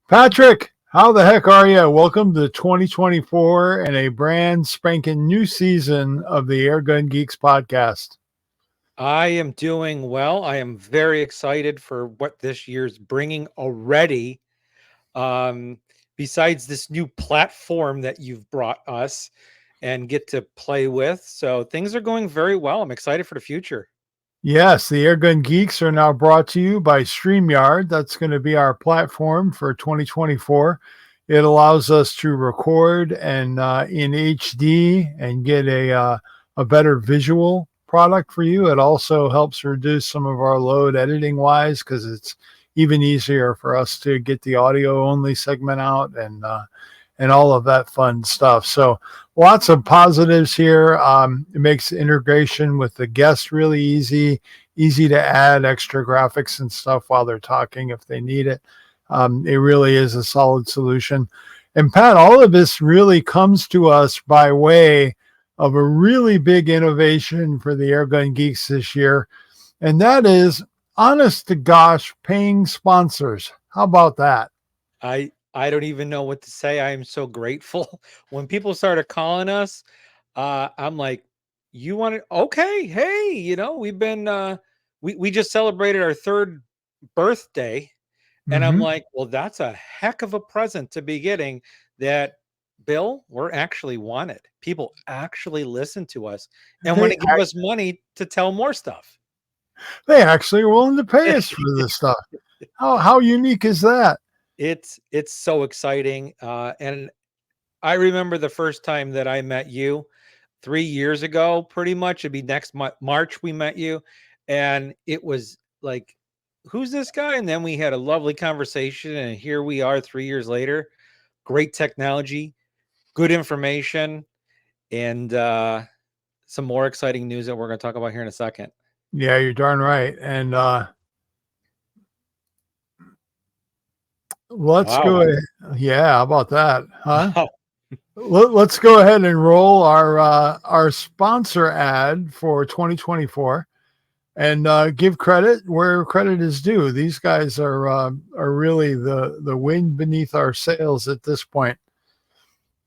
Patrick, how the heck are you? Welcome to 2024 and a brand spanking new season of the Airgun Geeks podcast. I am doing well. I am very excited for what this year's bringing already. Um, Besides this new platform that you've brought us and get to play with. So things are going very well. I'm excited for the future. Yes, the Airgun Geeks are now brought to you by StreamYard. That's going to be our platform for 2024. It allows us to record and in HD and get a better visual product for you. It also helps reduce some of our load editing wise because it's even easier for us to get the audio only segment out and all of that fun stuff. So lots of positives here. It makes integration with the guest really easy to add extra graphics and stuff while they're talking if they need it. It really is a solid solution. And Pat, all of this really comes to us by way of a really big innovation for the Airgun Geeks this year. And that is, honest to gosh, paying sponsors. How about that? I don't even know what to say. I am so grateful. When people started calling us, I'm like, you want to, okay, hey, we've been we just celebrated our third birthday. And I'm Mm-hmm. like, well, that's a heck of a present to be getting that, Bill, we're actually wanted. People actually listen to us and want They to give us money to tell more stuff. they actually are willing to pay us for this stuff. How unique is that? It's so exciting. And I remember the first time that I met you 3 years ago, pretty much. It'd be next March we met you. And it was like, who's this guy? And then we had a lovely conversation. And here we are 3 years later. Great technology, good information, and some more exciting news that we're going to talk about here in a second. Yeah, you're darn right. And let's go Wow. ahead. Yeah, how about that? Huh? Wow. Let's go ahead and roll our sponsor ad for 2024 and give credit where credit is due. These guys are really the wind beneath our sails at this point.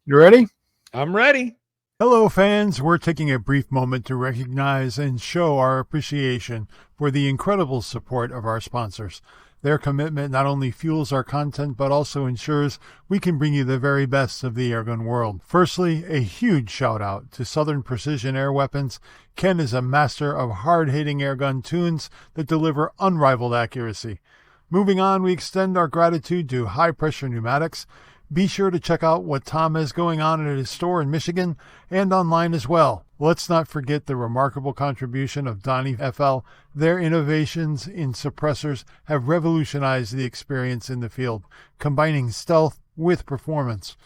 You ready? I'm ready. Hello, fans. We're taking a brief moment to recognize and show our appreciation for the incredible support of our sponsors. Their commitment not only fuels our content, but also ensures we can bring you the very best of the airgun world. Firstly, a huge shout out to Southern Precision Air Weapons. Ken is a master of hard-hitting airgun tunes that deliver unrivaled accuracy. Moving on, we extend our gratitude to High Pressure Pneumatics. Be sure to check out what Tom has going on at his store in Michigan and online as well. Let's not forget the remarkable contribution of Donnie FL. Their innovations in suppressors have revolutionized the experience in the field, combining stealth with performance.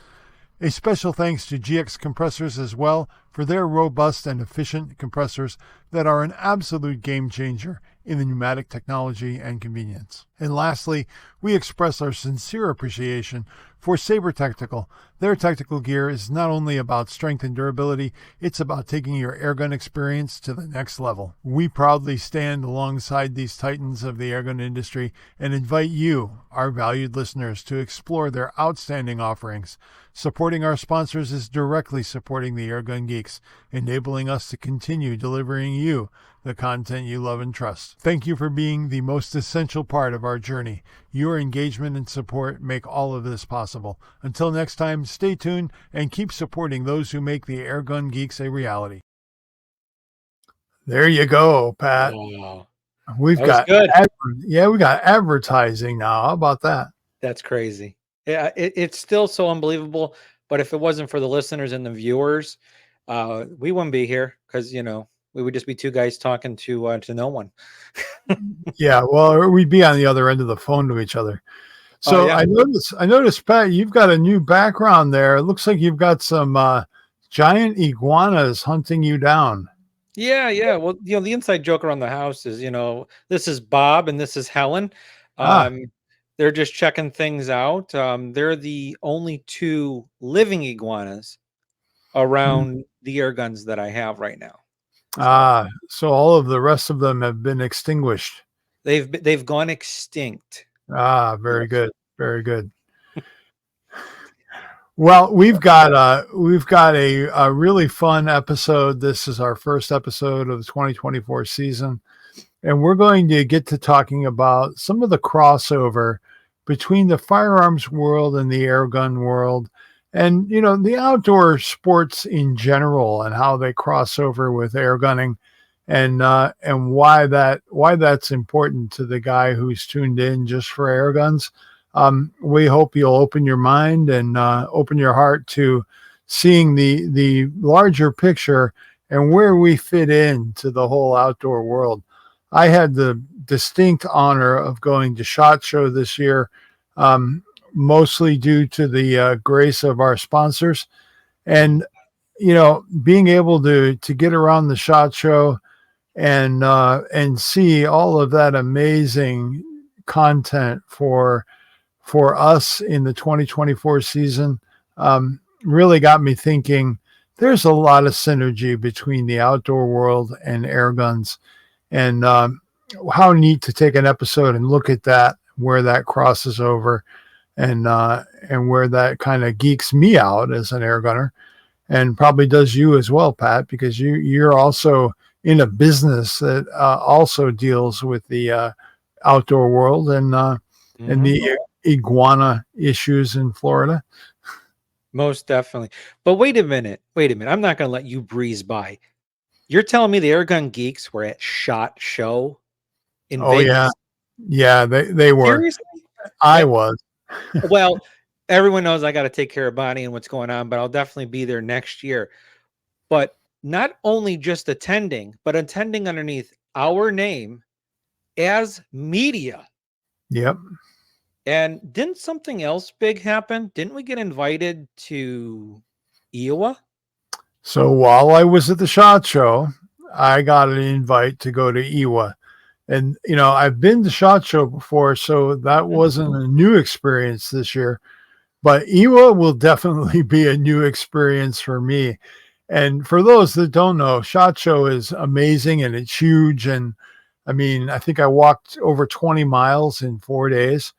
A special thanks to GX Compressors as well for their robust and efficient compressors that are an absolute game changer in the pneumatic technology and convenience. And lastly, we express our sincere appreciation for Sabre Tactical. Their tactical gear is not only about strength and durability, it's about taking your airgun experience to the next level. We proudly stand alongside these titans of the airgun industry and invite you, our valued listeners, to explore their outstanding offerings. Supporting our sponsors is directly supporting the Airgun Geeks, enabling us to continue delivering you the content you love and trust. Thank you for being the most essential part of our journey. Your engagement and support make all of this possible. Until next time, stay tuned and keep supporting those who make the Airgun Geeks a reality. There you go, Pat. Wow. We've That was got good. we got advertising now. How about that? That's crazy. Yeah, it's still so unbelievable. But if it wasn't for the listeners and the viewers, we wouldn't be here because we would just be two guys talking to no one. Yeah, well, we'd be on the other end of the phone to each other. So Yeah. I noticed, Pat, you've got a new background there. It looks like you've got some giant iguanas hunting you down. Yeah. Well, the inside joke around the house is, this is Bob and this is Helen. Ah, Um, they're just checking things out. They're the only two living iguanas around the air guns that I have right now. so all of the rest of them have been extinguished. They've gone extinct. Very Yes. good, very good. Well, we've got a really fun episode. This is our first episode of the 2024 season, and we're going to get to talking about some of the crossover between the firearms world and the airgun world, and the outdoor sports in general, and how they cross over with airgunning, and why that's important to the guy who's tuned in just for airguns. We hope you'll open your mind and open your heart to seeing the larger picture and where we fit into the whole outdoor world. I had the distinct honor of going to SHOT Show this year, mostly due to the grace of our sponsors, and being able to get around the SHOT Show and see all of that amazing content for us in the 2024 season, really got me thinking there's a lot of synergy between the outdoor world and air guns, and how neat to take an episode and look at that, where that crosses over, and where that kind of geeks me out as an air gunner, and probably does you as well, Pat, because you're also in a business that also deals with the outdoor world and the iguana issues in Florida. Most definitely. But wait a minute. I'm not going to let you breeze by. You're telling me the Airgun Geeks were at SHOT Show in Vegas? Yeah, they were. Seriously? I was. Well, everyone knows I got to take care of Bonnie and what's going on, but I'll definitely be there next year. But not only just attending, but attending underneath our name as media. Yep. And didn't something else big happen? Didn't we get invited to Iowa? So while I was at the SHOT Show, I got an invite to go to Iowa. And, I've been to SHOT Show before, so that wasn't a new experience this year. But Iowa will definitely be a new experience for me. And for those that don't know, SHOT Show is amazing and it's huge. And I mean, I think I walked over 20 miles in 4 days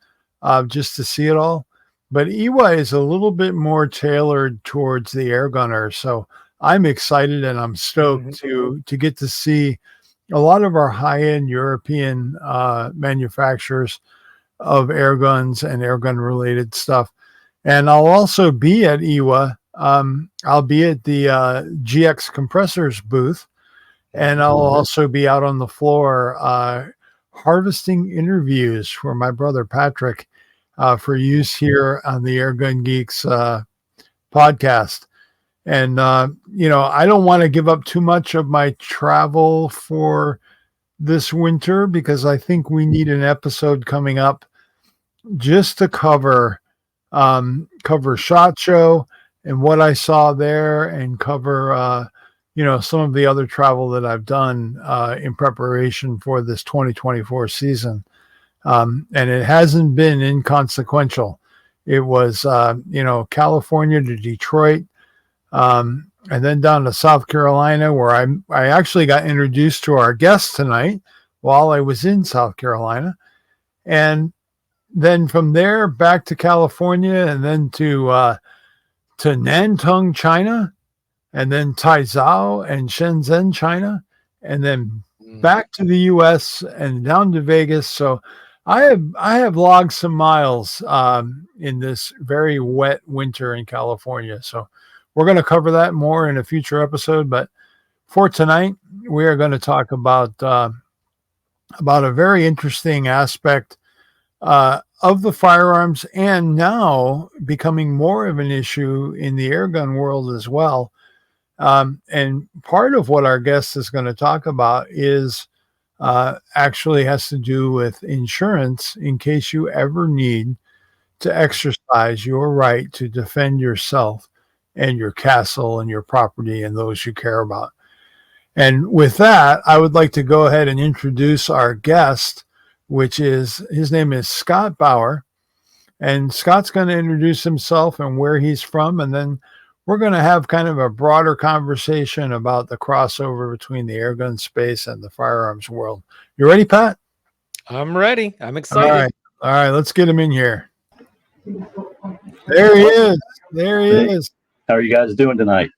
just to see it all. But Iowa is a little bit more tailored towards the air gunner. So I'm excited and I'm stoked to get to see a lot of our high-end European manufacturers of air guns and air gun related stuff. And I'll also be at Iowa. I'll be at the GX compressors booth, and I'll also be out on the floor harvesting interviews for my brother Patrick for use here on the Airgun Geeks podcast. And, I don't want to give up too much of my travel for this winter, because I think we need an episode coming up just to cover SHOT Show and what I saw there, and cover some of the other travel that I've done in preparation for this 2024 season. And it hasn't been inconsequential. It was California to Detroit, and then down to South Carolina, where I actually got introduced to our guest tonight while I was in South Carolina, and then from there back to California, and then to Nantong, China, and then Taizhou and Shenzhen, China, and then back to the U.S. and down to Vegas. So I have logged some miles in this very wet winter in California. So we're going to cover that more in a future episode. But for tonight, we are going to talk about a very interesting aspect of the firearms, and now becoming more of an issue in the airgun world as well. And part of what our guest is going to talk about is actually has to do with insurance, in case you ever need to exercise your right to defend yourself and your castle and your property and those you care about. And with that, I would like to go ahead and introduce our guest, his name is Scott Bauer. And Scott's going to introduce himself and where he's from, and then we're going to have kind of a broader conversation about the crossover between the airgun space and the firearms world. You ready, Pat? I'm ready. I'm excited. All right. Let's get him in here. There he is. There he Hey, is. how are you guys doing tonight?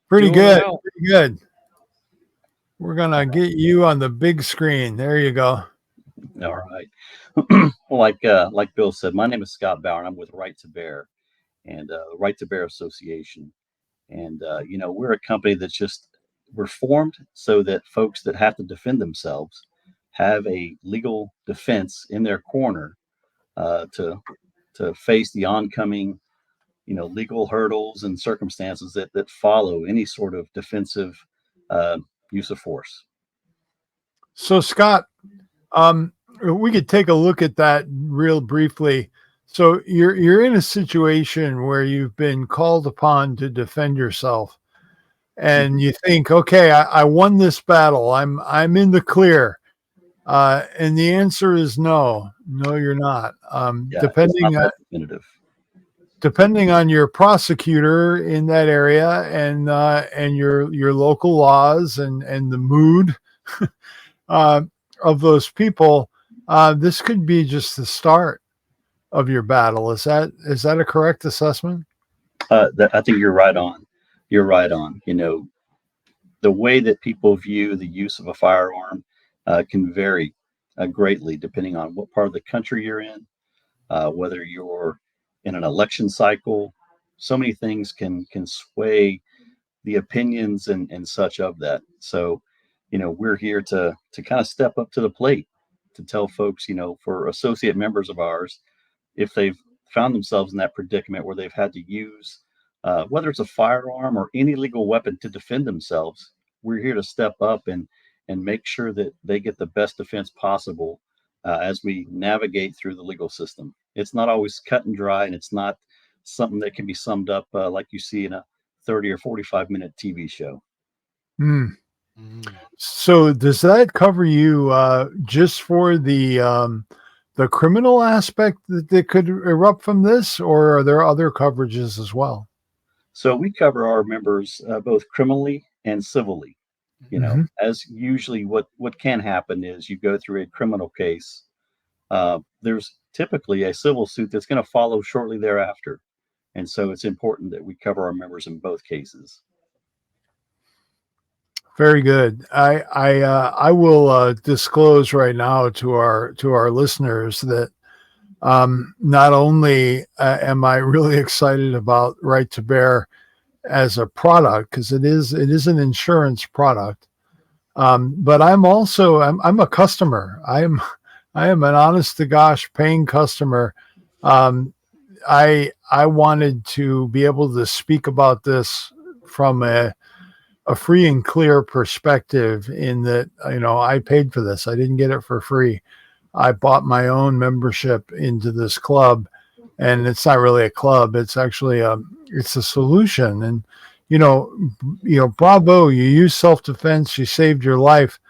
Pretty Doing good. well. Pretty good. We're going to get you on the big screen. There you go. All right. Well, like Bill said, my name is Scott Bauer, and I'm with Right to Bear and Right to Bear Association. And we're a company that's we're formed so that folks that have to defend themselves have a legal defense in their corner to face the oncoming, legal hurdles and circumstances that follow any sort of defensive uh, use of force. So, Scott, we could take a look at that real briefly. So you're in a situation where you've been called upon to defend yourself, and you think, okay, I won this battle. I'm in the clear. And the answer is no, you're not. Yeah, it's not that definitive. Depending on your prosecutor in that area and your local laws and the mood uh, of those people, this could be just the start of your battle. Is that a correct assessment? I think you're right on. You're right on. The way that people view the use of a firearm can vary greatly depending on what part of the country you're in, whether you're in an election cycle. So many things can sway the opinions and such of that. So, we're here to kind of step up to the plate to tell folks, for associate members of ours, if they've found themselves in that predicament where they've had to use, whether it's a firearm or any legal weapon to defend themselves, we're here to step up and make sure that they get the best defense possible as we navigate through the legal system. It's not always cut and dry, and it's not something that can be summed up like you see in a 30 or 45-minute TV show. Hmm. So does that cover you just for the criminal aspect that could erupt from this, or are there other coverages as well? So we cover our members both criminally and civilly. As usually what can happen is you go through a criminal case. There's typically a civil suit that's going to follow shortly thereafter. And so it's important that we cover our members in both cases. Very good. I will disclose right now to our listeners that not only am I really excited about Right to Bear as a product, because it is an insurance product, but I'm also I'm a customer. I am an honest to gosh paying customer. I wanted to be able to speak about this from a free and clear perspective, in that I paid for this. I didn't get it for free. I bought my own membership into this club, and it's not really a club. It's actually it's a solution. And bravo, you use self-defense, you saved your life.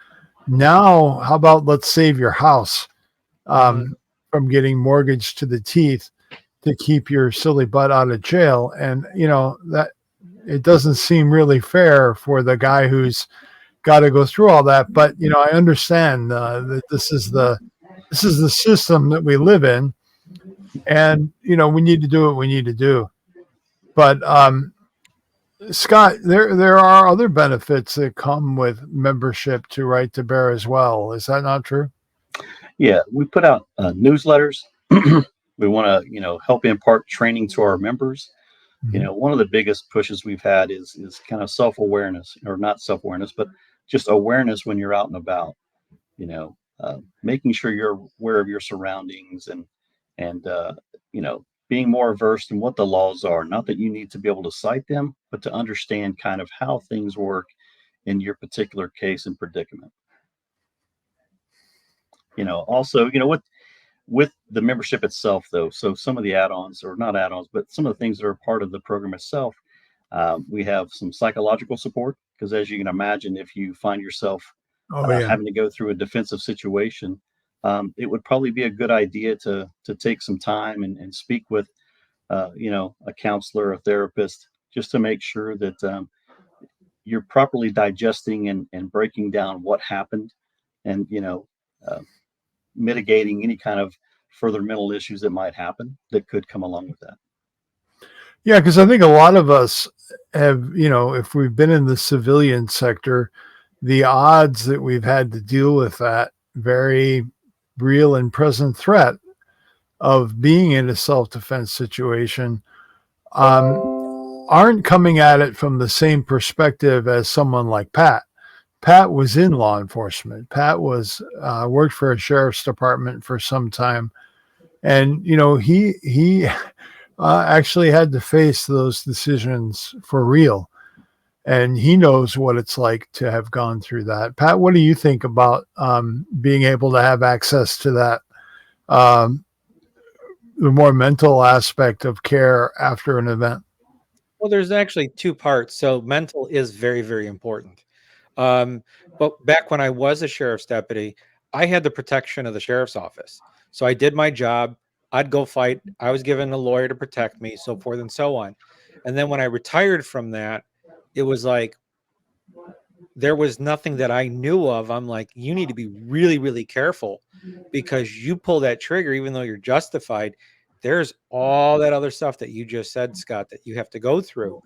Now how about let's save your house from getting mortgaged to the teeth to keep your silly butt out of jail. And that it doesn't seem really fair for the guy who's got to go through all that. But I understand that this is the system that we live in, and we need to do what we need to do. But Scott, there are other benefits that come with membership to Right to Bear as well. Is that not true? Yeah, we put out newsletters. We want to help impart training to our members. One of the biggest pushes we've had is kind of self-awareness, or not self-awareness, but just awareness when you're out and about. Making sure you're aware of your surroundings and being more versed in what the laws are. Not that you need to be able to cite them, but to understand kind of how things work in your particular case and predicament. Also, with the membership itself, though, so some of the add-ons, or not add-ons, but some of the things that are part of the program itself, we have some psychological support, because as you can imagine, if you find yourself having to go through a defensive situation, it would probably be a good idea to take some time and speak with, a counselor, a therapist, just to make sure that you're properly digesting and breaking down what happened, and uh, mitigating any kind of further mental issues that might happen that could come along with that. Yeah, because I think a lot of us have, if we've been in the civilian sector, the odds that we've had to deal with that very real and present threat of being in a self-defense situation aren't coming at it from the same perspective as someone like Pat. Pat was in law enforcement. Pat was worked for a sheriff's department for some time, and he actually had to face those decisions for real, and he knows what it's like to have gone through that. Pat, what do you think about being able to have access to that, um, the more mental aspect of care after an event? Well, there's actually two parts. So mental is very, very important. Um, but back when I was a sheriff's deputy, I had the protection of the sheriff's office. So I did my job. I'd go fight. I was given a lawyer to protect me, so forth and so on. And then when I retired from that, it was like there was nothing that I knew of. I'm like, you need to be really, really careful because you pull that trigger, even though you're justified. There's all that other stuff that you just said, Scott, that you have to go through.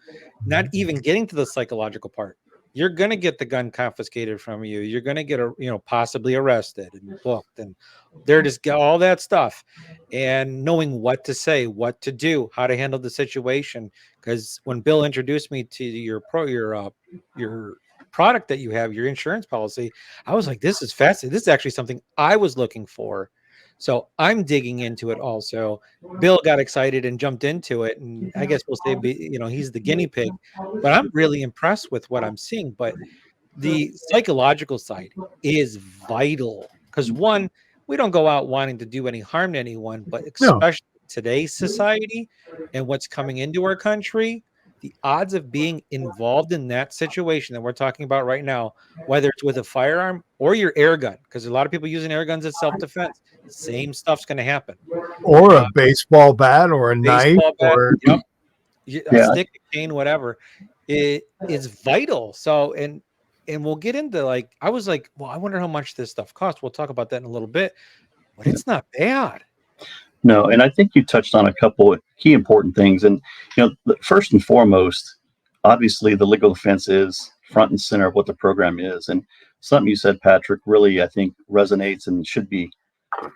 Not even getting to the psychological part. You're going to get the gun confiscated from you. You're going to get, possibly arrested and booked, and they're just get all that stuff. And knowing what to say, what to do, how to handle the situation. Because when Bill introduced me to your product that you have, your insurance policy, I was like, this is fascinating. This is actually something I was looking for. So I'm digging into it also. Bill got excited and jumped into it. And I guess we'll say, he's the guinea pig, but I'm really impressed with what I'm seeing. But the psychological side is vital because one, we don't go out wanting to do any harm to anyone, but No, especially today's society and what's coming into our country, the odds of being involved in that situation that we're talking about right now, whether it's with a firearm or your air gun, because a lot of people using air guns as self-defense, same stuff's going to happen. or a baseball bat or a knife Baseball bat, or yep, a Yeah, stick, a cane, whatever, it is vital. So, and we'll get into like, I was like, well, I wonder how much this stuff costs. We'll talk about that in a little bit, but yeah. it's not bad. No, and I think you touched on a couple of key important things. And first and foremost, obviously the legal defense is front and center of what the program is. And something you said, Patrick, really I think resonates and should be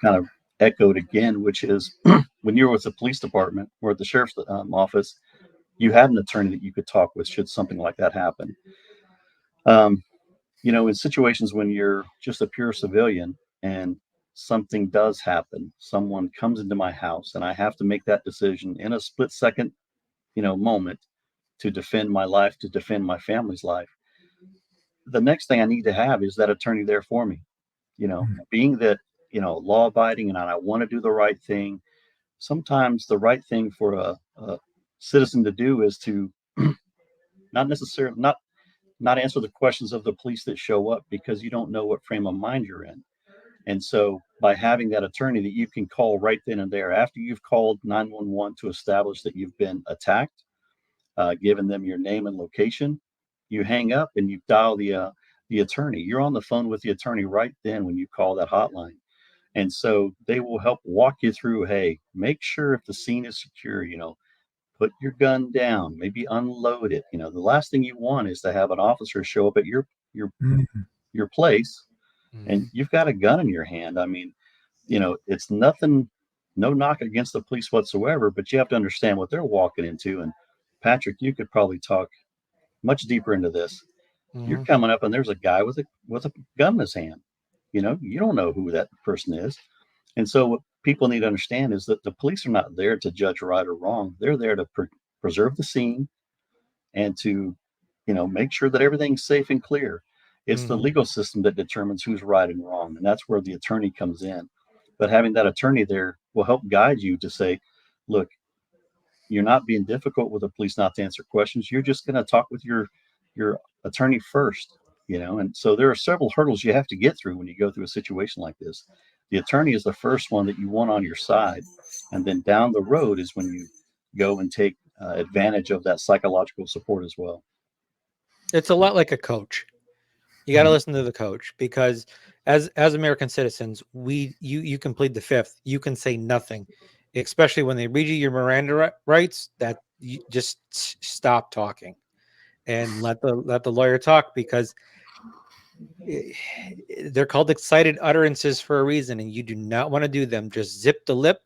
kind of echoed again, which is when you're with the police department or at the sheriff's office, you had an attorney that you could talk with should something like that happen. Um, in situations when you're just a pure civilian and something does happen, someone comes into my house and I have to make that decision in a split second, moment to defend my life, to defend my family's life. The next thing I need to have is that attorney there for me, being that, law abiding and I want to do the right thing. Sometimes the right thing for a citizen to do is to not necessarily not answer the questions of the police that show up because you don't know what frame of mind you're in. And so by having that attorney that you can call right then and there after you've called 911 to establish that you've been attacked, given them your name and location, you hang up and you dial the attorney. You're on the phone with the attorney right then when you call that hotline. And so they will help walk you through, hey, make sure if the scene is secure, put your gun down, maybe unload it. The last thing you want is to have an officer show up at your Mhm. your place and Mhm. you've got a gun in your hand. I mean, it's nothing, no knock against the police whatsoever, but you have to understand what they're walking into. And Patrick, you could probably talk much deeper into this. You're Mhm. coming up and there's a guy with a gun in his hand. You don't know who that person is. And so what people need to understand is that the police are not there to judge right or wrong. They're there to preserve the scene and to, make sure that everything's safe and clear. It's the Mhm. legal system that determines who's right and wrong, and that's where the attorney comes in. But having that attorney there will help guide you to say, look, you're not being difficult with the police not to answer questions. You're just going to talk with your attorney first, And so there are several hurdles you have to get through when you go through a situation like this. The attorney is the first one that you want on your side, and then down the road is when you go and take advantage of that psychological support as well. It's a lot like a coach. You got to listen to the coach because as American citizens, you can plead the fifth. You can say nothing, especially when they read you your Miranda rights. you just stop talking and let the lawyer talk, because they're called excited utterances for a reason, and you do not want to do them. Just zip the lip,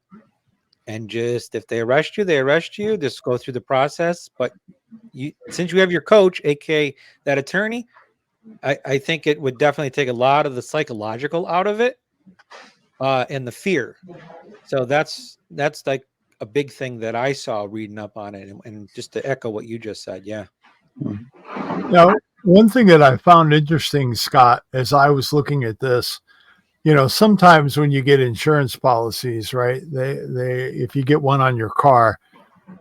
and just, if they arrest you, they arrest you. Just go through the process. But since you have your coach, aka that attorney, I think it would definitely take a lot of the psychological out of it, and the fear. So that's like a big thing that I saw reading up on it, and just to echo what you just said, yeah. Now, one thing that I found interesting, Scott, as I was looking at this, sometimes when you get insurance policies, right, they if you get one on your car,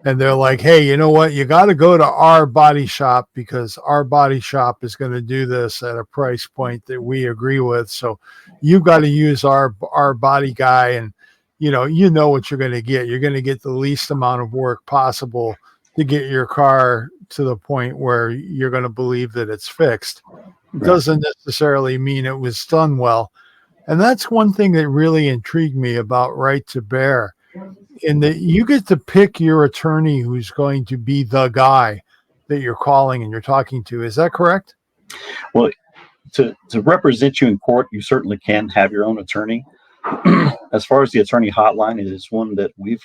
and they're like, hey, you know what? You got to go to our body shop because our body shop is going to do this at a price point that we agree with. So you've got to use our body guy, and you know what you're going to get. You're going to get the least amount of work possible to get your car to the point where you're going to believe that it's fixed. It doesn't necessarily mean it was done well. And that's one thing that really intrigued me about Right to Bear, in that you get to pick your attorney who's going to be the guy that you're calling and you're talking to. Is that correct? Well, to represent you in court, you certainly can have your own attorney. As far as the attorney hotline, it is one that we've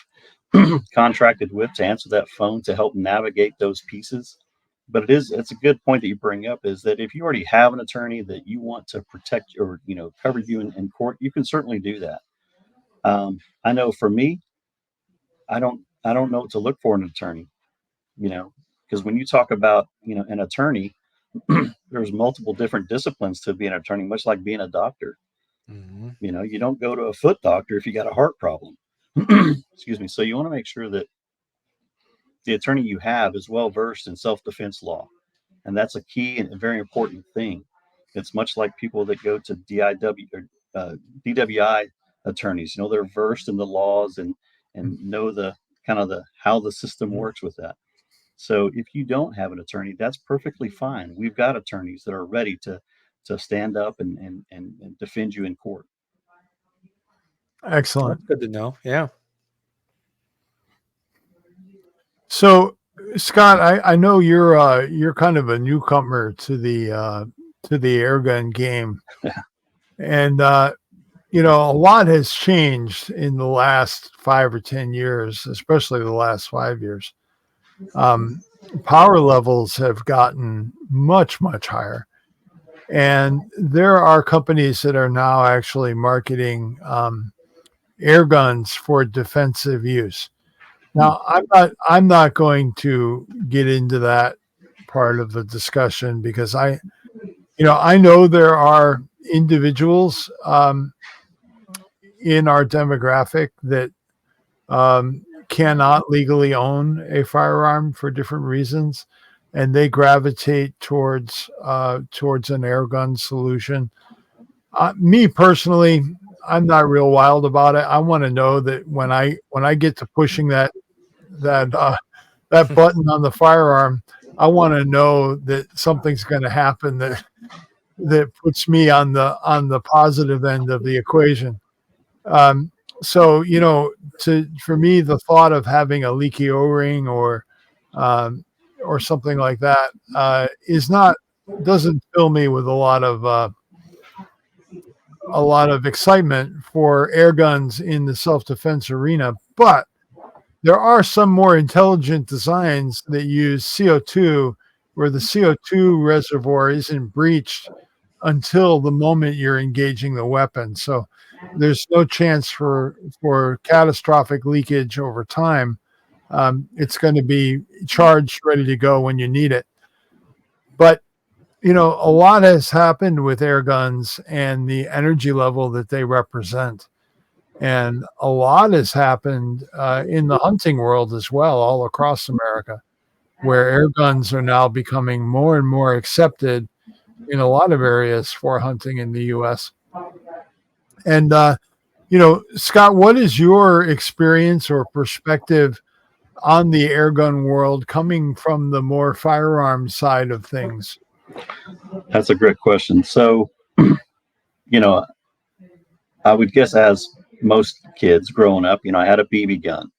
contracted with to answer that phone to help navigate those pieces. But it's a good point that you bring up, is that if you already have an attorney that you want to protect or cover you in court, you can certainly do that. I know for me, I don't know what to look for in an attorney, because when you talk about an attorney, there's multiple different disciplines to be an attorney, much like being a doctor. Mm-hmm. You don't go to a foot doctor if you got a heart problem. Excuse me. So you want to make sure that the attorney you have is well versed in self-defense law, and that's a key and a very important thing. It's much like people that go to DIW or DWI attorneys. They're versed in the laws and know the kind of how the system works with that. So if you don't have an attorney, that's perfectly fine. We've got attorneys that are ready to stand up and defend you in court. Excellent. That's good to know. Yeah. So, Scott, I know you're kind of a newcomer to the airgun game, and a lot has changed in the last 5 or 10 years, especially the last 5 years. Power levels have gotten much, much higher. And there are companies that are now actually marketing air guns for defensive use. Now, I'm not going to get into that part of the discussion, because I know there are individuals in our demographic that cannot legally own a firearm for different reasons, and they gravitate towards an air gun solution. Me personally, I'm not real wild about it. I want to know that when I get to pushing that button on the firearm, I want to know that something's going to happen that puts me on the positive end of the equation. So for me, the thought of having a leaky O-ring or something like that doesn't fill me with a lot of excitement for air guns in the self-defense arena. But there are some more intelligent designs that use CO2, where the CO2 reservoir isn't breached until the moment you're engaging the weapon. So there's no chance for catastrophic leakage over time. It's going to be charged, ready to go when you need it. But a lot has happened with air guns and the energy level that they represent. And a lot has happened in the hunting world as well, all across America, where air guns are now becoming more and more accepted in a lot of areas for hunting in the U.S. And, Scott, what is your experience or perspective on the air gun world coming from the more firearm side of things? That's a great question. So, I would guess, as most kids growing up, I had a BB gun.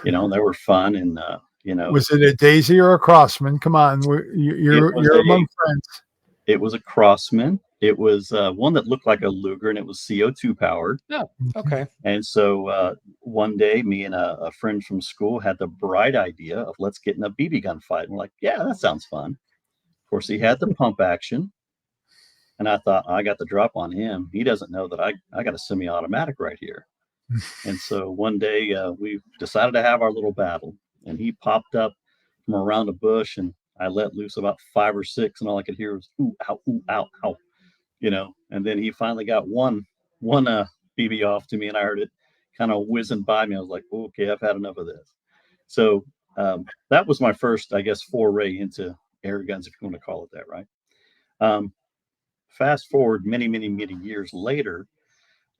They were fun, and You know, Was it a Daisy or a Crossman? Come on, you're among friends. it was a Crossman. It was one that looked like a Luger, and it was CO2 powered. Oh, okay. And so one day, me and a friend from school had the bright idea of let's get in a BB gun fight. And we're like, yeah, that sounds fun. Of course, he had the pump action. And I thought, I got the drop on him. He doesn't know that I got a semi-automatic right here. And so one day we decided to have our little battle. And he popped up from around a bush, and I let loose about 5 or 6, and all I could hear was ooh, ow, ow, you know. And then he finally got one BB off to me, and I heard it kind of whizzing by me. I was like, okay, I've had enough of this. So that was my first, I guess, foray into air guns, if you want to call it that, right? Fast forward many years later,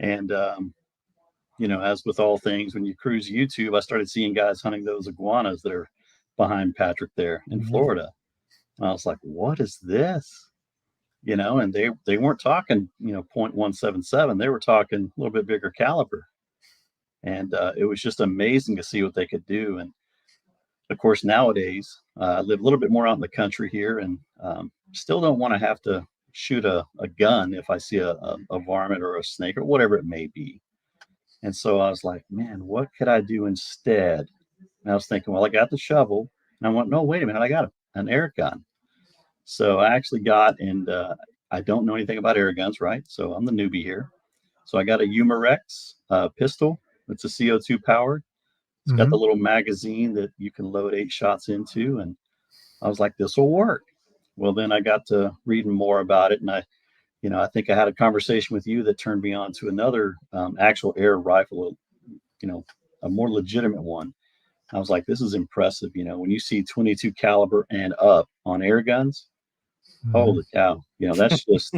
and you know, as with all things, when you cruise YouTube, I started seeing guys hunting those iguanas that are behind Patrick there in Florida. And I was like, what is this? You know, and they weren't talking, you know, .177. They were talking a little bit bigger caliber. And it was just amazing to see what they could do. And of course, nowadays, I live a little bit more out in the country here, and still don't want to have to shoot a gun if I see a varmint or a snake or whatever it may be. And so I was like, man, what could I do instead? And I was thinking, well, I got the shovel. And I went, no, wait a minute, I got an air gun. So I actually got, and I don't know anything about air guns, right? So I'm the newbie here. So I got a Umarex pistol. It's a CO2 powered. It's got the little magazine that you can load 8 shots into. And I was like, this will work. Well, then I got to reading more about it, and I think I had a conversation with you that turned me on to another actual air rifle, you know, a more legitimate one. I was like, this is impressive. You know, when you see 22 caliber and up on air guns, holy cow, you know, that's just,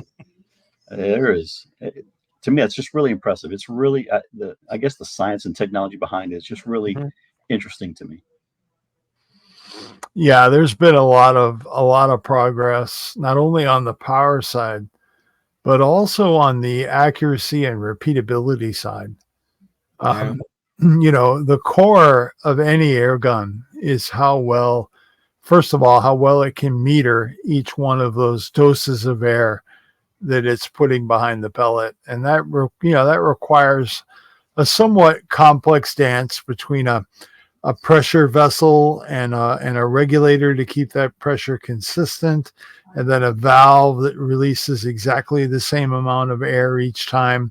to me, it's just really impressive. It's really, I guess the science and technology behind it is just really interesting to me. Yeah, there's been a lot of progress, not only on the power side, but also on the accuracy and repeatability side. You know, the core of any air gun is first of all, how well it can meter each one of those doses of air that it's putting behind the pellet. And that requires a somewhat complex dance between a pressure vessel and a regulator to keep that pressure consistent, and then a valve that releases exactly the same amount of air each time.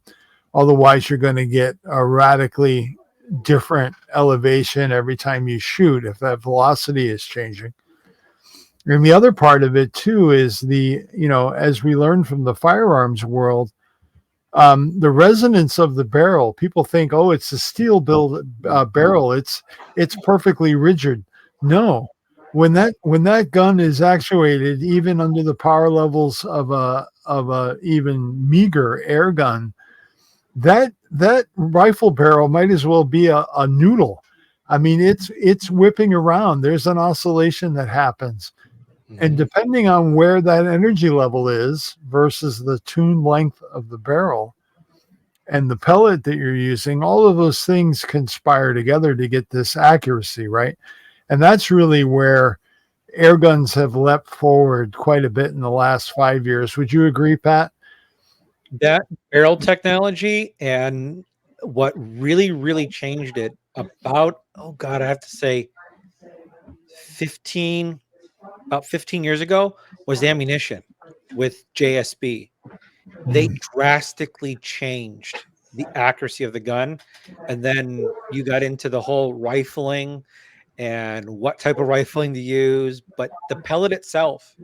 Otherwise, you're going to get a radically different elevation every time you shoot if that velocity is changing. And the other part of it too is as we learned from the firearms world, the resonance of the barrel. People think, oh, it's a steel barrel. It's perfectly rigid. No, when that gun is actuated, even under the power levels of a even meager air gun, that rifle barrel might as well be a noodle. I mean, it's whipping around. There's an oscillation that happens. And depending on where that energy level is versus the tune length of the barrel and the pellet that you're using, all of those things conspire together to get this accuracy, right? And that's really where air guns have leapt forward quite a bit in the last 5 years. Would you agree, Pat? That barrel technology, and what really changed it about, I have to say 15 years ago, was ammunition with JSB. They drastically changed the accuracy of the gun. And then you got into the whole rifling and what type of rifling to use. But the pellet itself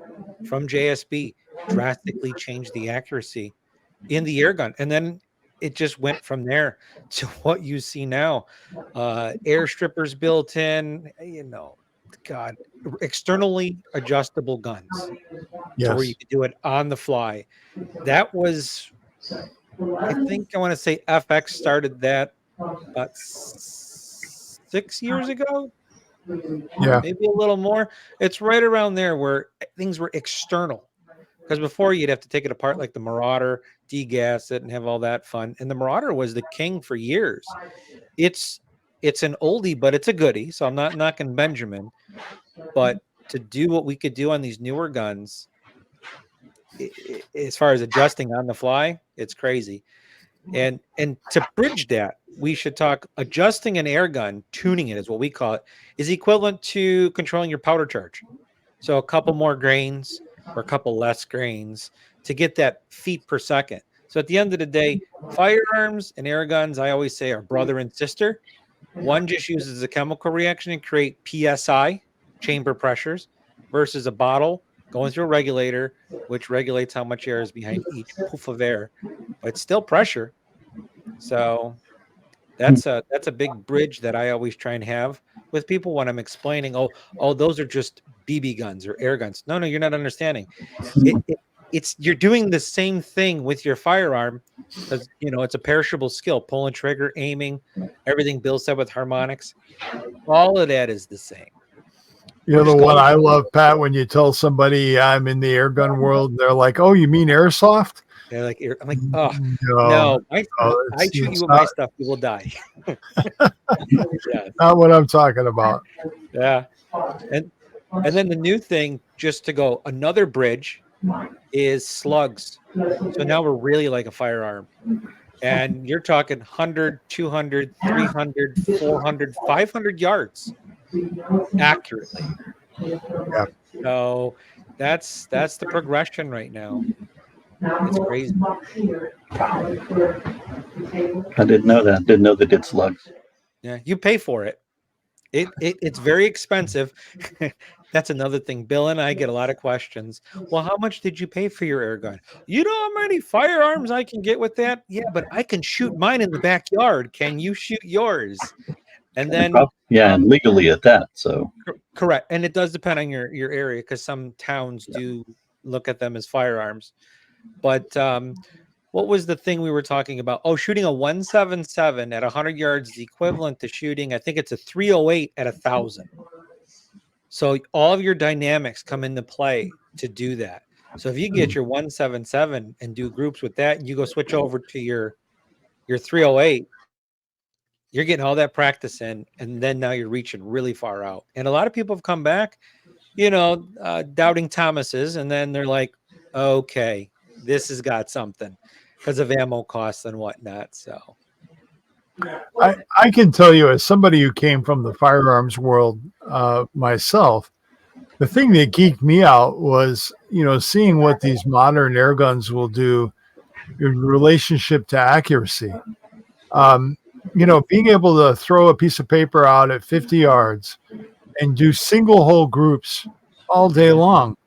from JSB drastically changed the accuracy in the air gun. And then it just went from there to what you see now. Air strippers built in, externally adjustable guns. Yes. So where you could do it on the fly. That was, I think I want to say FX started that about 6 years ago. Yeah. Maybe a little more. It's right around there where things were external. Because before you'd have to take it apart like the Marauder, degas it, and have all that fun. And the Marauder was the king for years. It's it's an oldie, but it's a goodie. So I'm not knocking Benjamin, but to do what we could do on these newer guns, as far as adjusting on the fly, it's crazy. And to bridge that, we should talk adjusting an air gun, tuning it is what we call it, is equivalent to controlling your powder charge. So a couple more grains or a couple less grains to get that feet per second. So at the end of the day, firearms and air guns, I always say, are brother and sister. One just uses a chemical reaction and create PSI, chamber pressures, versus a bottle going through a regulator, which regulates how much air is behind each poof of air. But it's still pressure. So that's a big bridge that I always try and have with people when I'm explaining, oh, those are just BB guns or air guns. No, you're not understanding. It's you're doing the same thing with your firearm because it's a perishable skill. Pulling trigger, aiming, everything Bill said with harmonics. All of that is the same. You're the one I love, Pat, when you tell somebody I'm in the air gun world, they're like, "Oh, you mean airsoft?" They're like, I'm like, oh no, I shoot you with my stuff, you will die. Yeah. Not what I'm talking about. Yeah. And then the new thing, just to go another bridge, is slugs. So now we're really like a firearm. And you're talking 100, 200, 300, 400, 500 yards accurately. Yeah. So that's the progression right now. It's crazy. I didn't know that. Didn't know they did slugs. Yeah, you pay for it. It's very expensive. That's another thing. Bill and I get a lot of questions. Well, how much did you pay for your air gun? You know how many firearms I can get with that? Yeah, but I can shoot mine in the backyard. Can you shoot yours? And then and legally at that. So correct. And it does depend on your area because some towns do look at them as firearms. But what was the thing we were talking about? Oh, shooting a 177 at 100 yards is equivalent to shooting, I think it's a 308 at 1,000. So all of your dynamics come into play to do that. So if you get your 177 and do groups with that, and you go switch over to your 308, you're getting all that practice in, and then now you're reaching really far out. And a lot of people have come back, doubting Thomas's, and then they're like, okay, this has got something because of ammo costs and whatnot. So I can tell you, as somebody who came from the firearms world myself, the thing that geeked me out was, seeing what these modern air guns will do in relationship to accuracy. Being able to throw a piece of paper out at 50 yards and do single hole groups all day long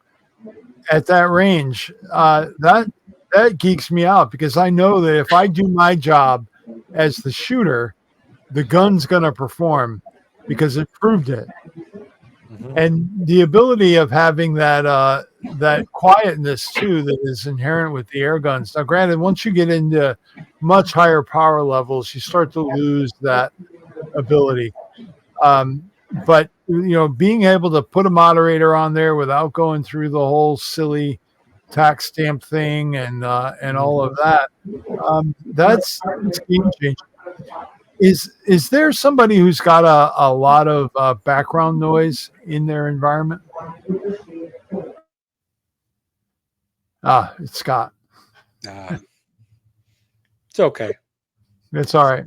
at that range, that geeks me out because I know that if I do my job as the shooter, the gun's going to perform because it proved it. Mm-hmm. And the ability of having that quietness too that is inherent with the air guns. Now, granted, once you get into much higher power levels, you start to lose that ability. But being able to put a moderator on there without going through the whole silly tax stamp thing and all of that, that's game changing. Is there somebody who's got a lot of background noise in their environment? It's Scott. It's okay. It's all right.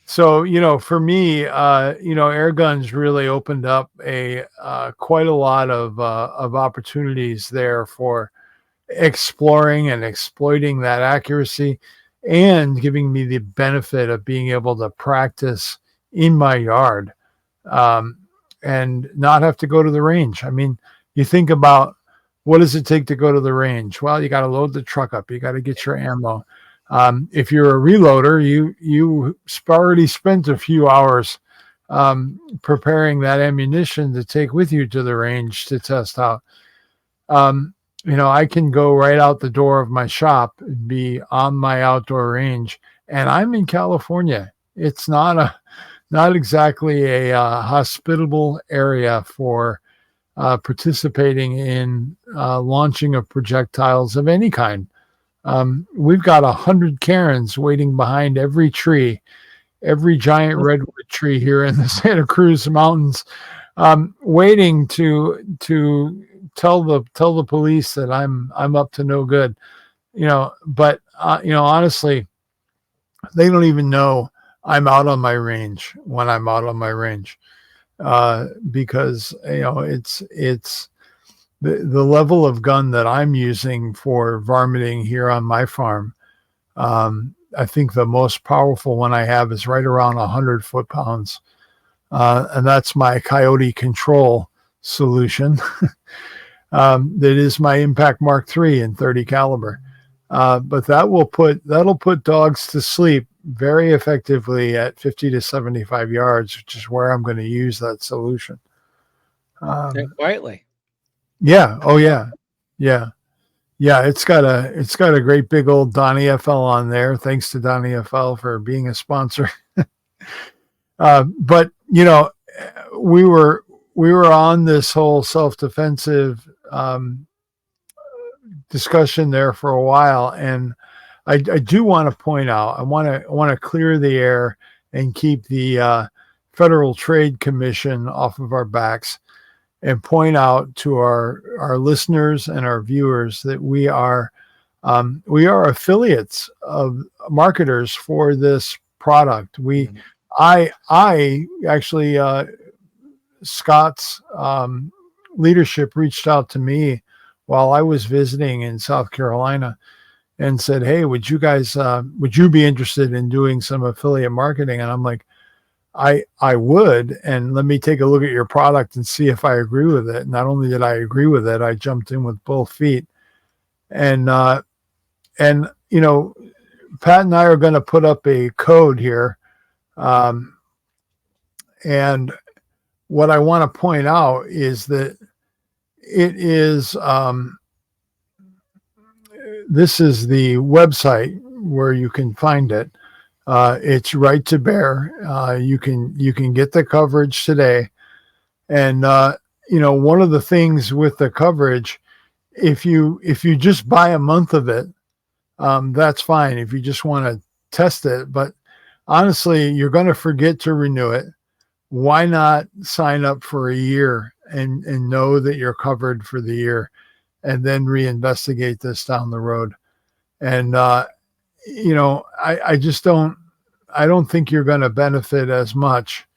So, for me, air guns really opened up quite a lot of opportunities there for exploring and exploiting that accuracy and giving me the benefit of being able to practice in my yard and not have to go to the range. I mean, you think about what does it take to go to the range? Well, you got to load the truck up. You got to get your ammo. If you're a reloader, you already spent a few hours preparing that ammunition to take with you to the range to test out. I can go right out the door of my shop and be on my outdoor range, and I'm in California. It's not exactly a hospitable area for participating in launching of projectiles of any kind. We've got 100 Karens waiting behind every tree, every giant redwood tree here in the Santa Cruz Mountains, waiting to tell the police that I'm up to no good, But honestly, they don't even know I'm out on my range when I'm out on my range, because it's the level of gun that I'm using for varminting here on my farm. I think the most powerful one I have is right around 100 foot-pounds. And that's my Coyote Control solution. That is my Impact Mark III in 30 caliber. But that'll put dogs to sleep very effectively at 50 to 75 yards, which is where I'm going to use that solution. Quietly. Yeah. Oh yeah. Yeah. Yeah. It's got a great big old Donnie FL on there. Thanks to Donnie FL for being a sponsor. But we were on this whole self-defensive discussion there for a while, and I do want to point out, I want to clear the air and keep the Federal Trade Commission off of our backs, and point out to our listeners and our viewers that we are affiliates of marketers for this product. I actually, Scott's leadership reached out to me while I was visiting in South Carolina and said, "Hey, would you be interested in doing some affiliate marketing?" And I'm like, I would, and let me take a look at your product and see if I agree with it. Not only did I agree with it, I jumped in with both feet. And Pat and I are going to put up a code here. And what I want to point out is that it is, this is the website where you can find it. It's Right to Bear. You can get the coverage today. And, one of the things with the coverage, if you just buy a month of it, that's fine if you just want to test it. But honestly, you're going to forget to renew it. Why not sign up for a year and know that you're covered for the year, and then reinvestigate this down the road? And, I don't think you're going to benefit as much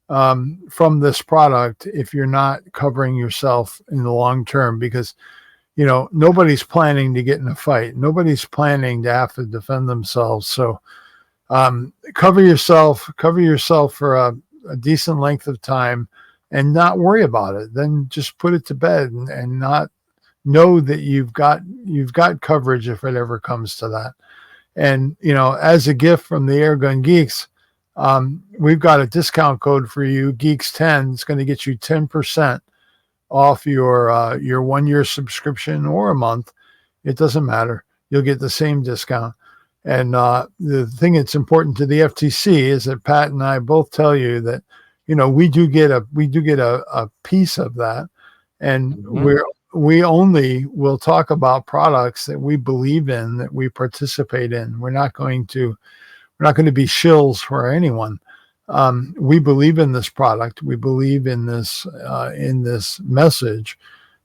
from this product if you're not covering yourself in the long term, because nobody's planning to get in a fight. Nobody's planning to have to defend themselves. So cover yourself for a decent length of time and not worry about it. Then just put it to bed and not know that you've got coverage if it ever comes to that. And, as a gift from the Airgun Geeks, we've got a discount code for you, Geeks10. It's going to get you 10% off your 1 year subscription or a month. It doesn't matter. You'll get the same discount. And the thing that's important to the FTC is that Pat and I both tell you that, we do get a piece of that. And we only will talk about products that we believe in, that we participate in. We're not going to be shills for anyone. We believe in this product. We believe in this message,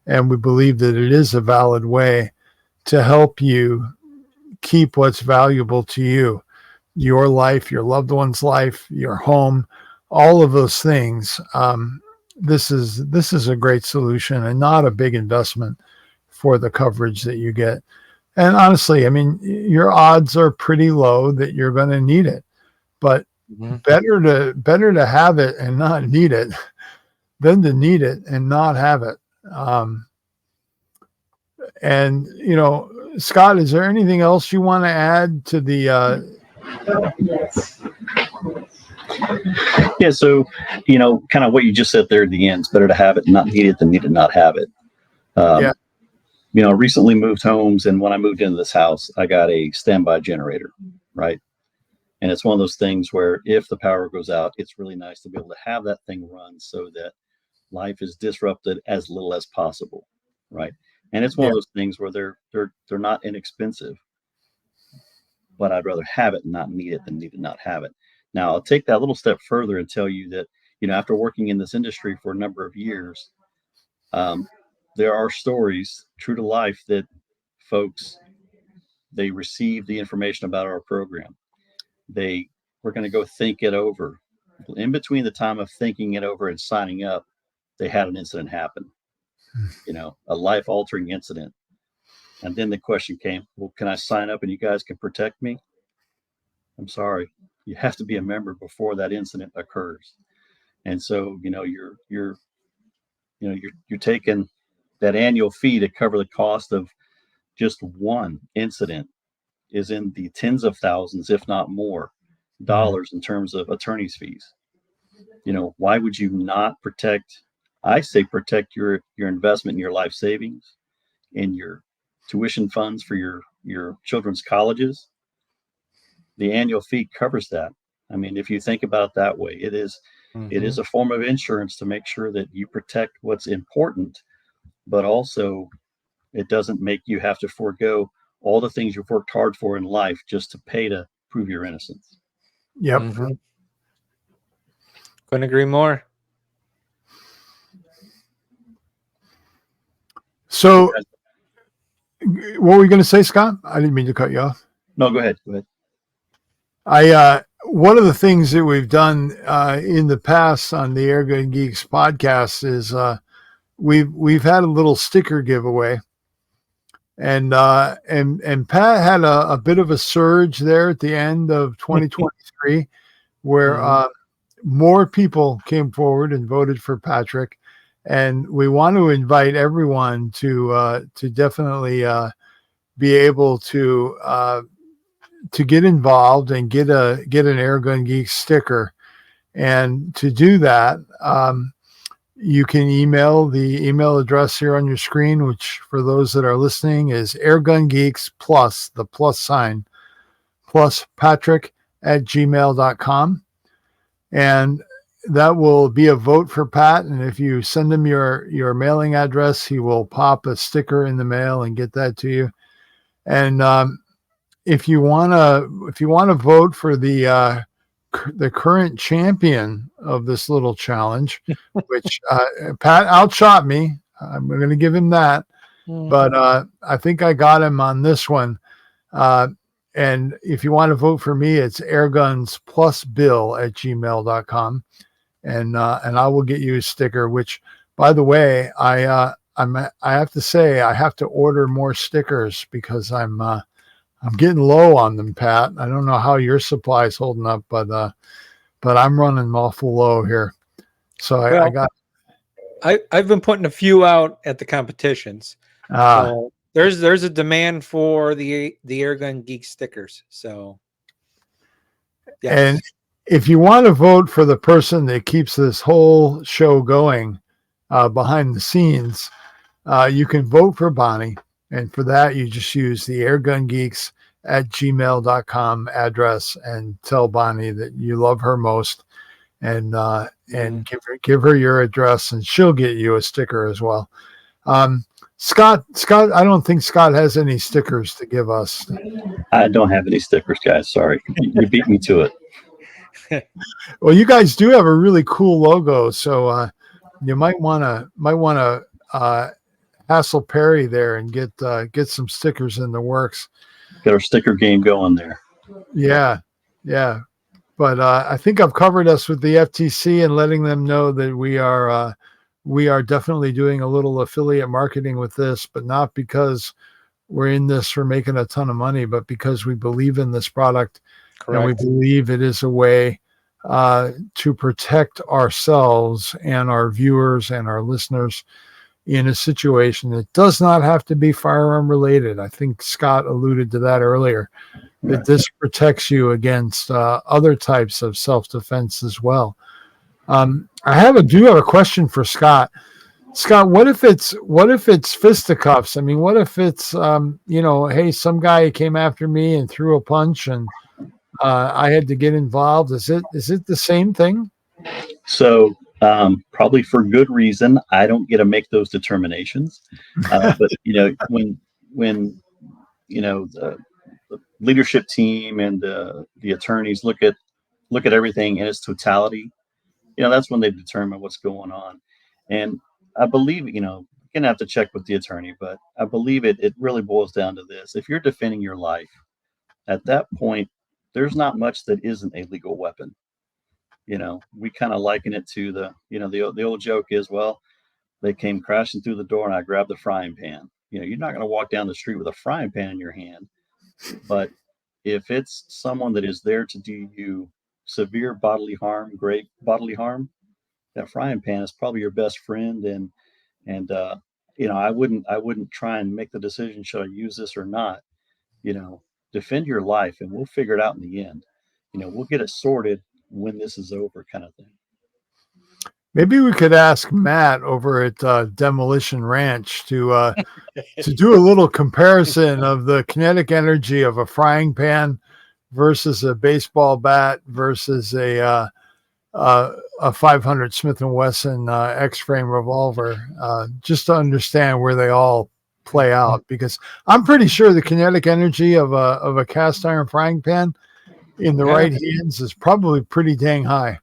and we believe that it is a valid way to help you keep what's valuable to you, your life, your loved one's life, your home, all of those things. This is a great solution and not a big investment for the coverage that you get. And honestly, I mean, your odds are pretty low that you're going to need it, but better to have it and not need it than to need it and not have it. And Scott, is there anything else you want to add to the? Yes. Yeah, so kind of what you just said there at the end. It's better to have it and not need it than need it not have it. Yeah. Recently moved homes, and when I moved into this house, I got a standby generator, right? And it's one of those things where if the power goes out, it's really nice to be able to have that thing run so that life is disrupted as little as possible, right? And it's one of those things where they're not inexpensive, but I'd rather have it and not need it than need to not have it. Now, I'll take that a little step further and tell you that, after working in this industry for a number of years, there are stories true to life that folks, they receive the information about our program. They were going to go think it over. In between the time of thinking it over and signing up, they had an incident happen, a life altering incident. And then the question came, well, can I sign up and you guys can protect me? I'm sorry, you have to be a member before that incident occurs. And so, you're taking that annual fee to cover the cost of just one incident is in the tens of thousands, if not more, dollars in terms of attorney's fees. Why would you not protect? I say protect your investment in your life savings, in your tuition funds for your children's colleges. The annual fee covers that. I mean, if you think about it that way, it is a form of insurance to make sure that you protect what's important, but also it doesn't make you have to forego all the things you've worked hard for in life just to pay to prove your innocence. Yep. Couldn't agree more. So, what were you going to say, Scott? I didn't mean to cut you off. No, go ahead. One of the things that we've done in the past on the Airgun Geeks podcast is we've had a little sticker giveaway, and Pat had a bit of a surge there at the end of 2023, where more people came forward and voted for Patrick, and we want to invite everyone to definitely be able to get involved and get an Airgun Geeks sticker. And to do that, you can email the email address here on your screen, which for those that are listening is Airgun Geeks plus the plus sign plus Patrick@gmail.com. And that will be a vote for Pat. And if you send him your mailing address, he will pop a sticker in the mail and get that to you. And if you want to vote for the current champion of this little challenge, which Pat outshot me, I'm going to give him that. But I think I got him on this one. And if you want to vote for me, it's airgunsplusbill@gmail.com. And I will get you a sticker, which, by the way, I have to say I have to order more stickers because I'm getting low on them, Pat. I don't know how your supply is holding up, but I'm running awful low here. So I've been putting a few out at the competitions. So there's a demand for the Airgun Geek stickers. So yes. And if you want to vote for the person that keeps this whole show going behind the scenes, you can vote for Bonnie. And for that, you just use the airgungeeks@gmail.com address and tell Bonnie that you love her most, and give her your address, and she'll get you a sticker as well. Scott, I don't think Scott has any stickers to give us. I don't have any stickers, guys. Sorry, you beat me to it. Well, you guys do have a really cool logo, so you might want to hassle Perry there and get some stickers in the works. Get our sticker game going there. Yeah. But I think I've covered us with the FTC and letting them know that we are definitely doing a little affiliate marketing with this, but not because we're in this for making a ton of money, but because we believe in this product. Correct. And we believe it is a way to protect ourselves and our viewers and our listeners in a situation that does not have to be firearm related. I think Scott alluded to that earlier, that this protects you against other types of self-defense as well. I do have a question for Scott. Scott, what if it's fisticuffs? I mean, what if it's, hey, some guy came after me and threw a punch and I had to get involved. Is it the same thing? So probably for good reason, I don't get to make those determinations. But when the leadership team and the attorneys look at look at everything in its totality, that's when they determine what's going on. And I believe, you're gonna have to check with the attorney, but I believe it really boils down to this. If you're defending your life, at that point, there's not much that isn't a legal weapon. We kind of liken it to the old joke is, well, they came crashing through the door and I grabbed the frying pan. You're not going to walk down the street with a frying pan in your hand, but if it's someone that is there to do you severe bodily harm, great bodily harm, that frying pan is probably your best friend. And I wouldn't try and make the decision, should I use this or not. Defend your life and we'll figure it out in the end. We'll get it sorted when this is over, kind of thing. Maybe we could ask Matt over at Demolition Ranch to do a little comparison of the kinetic energy of a frying pan versus a baseball bat versus a 500 Smith & Wesson X-frame revolver, just to understand where they all play out. Because I'm pretty sure the kinetic energy of a cast iron frying pan in the right hands is probably pretty dang high.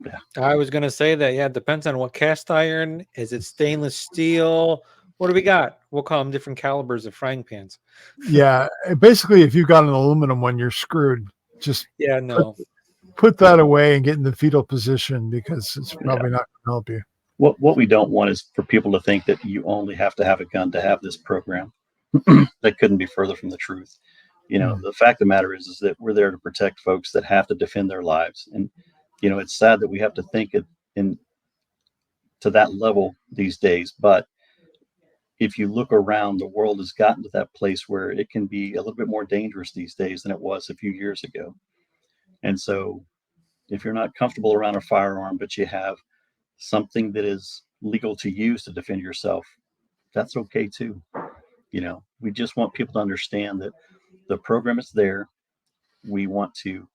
Yeah. I was going to say that. Yeah, it depends on what cast iron. Is it stainless steel? What do we got? We'll call them different calibers of frying pans. Yeah, basically, if you've got an aluminum one, you're screwed. Just put that away and get in the fetal position, because it's probably not going to help you. What we don't want is for people to think that you only have to have a gun to have this program. That couldn't be further from the truth. The fact of the matter is that we're there to protect folks that have to defend their lives. And, it's sad that we have to think to that level these days. But if you look around, the world has gotten to that place where it can be a little bit more dangerous these days than it was a few years ago. And so if you're not comfortable around a firearm, but you have something that is legal to use to defend yourself, that's okay too. We just want people to understand that the program is there. We want to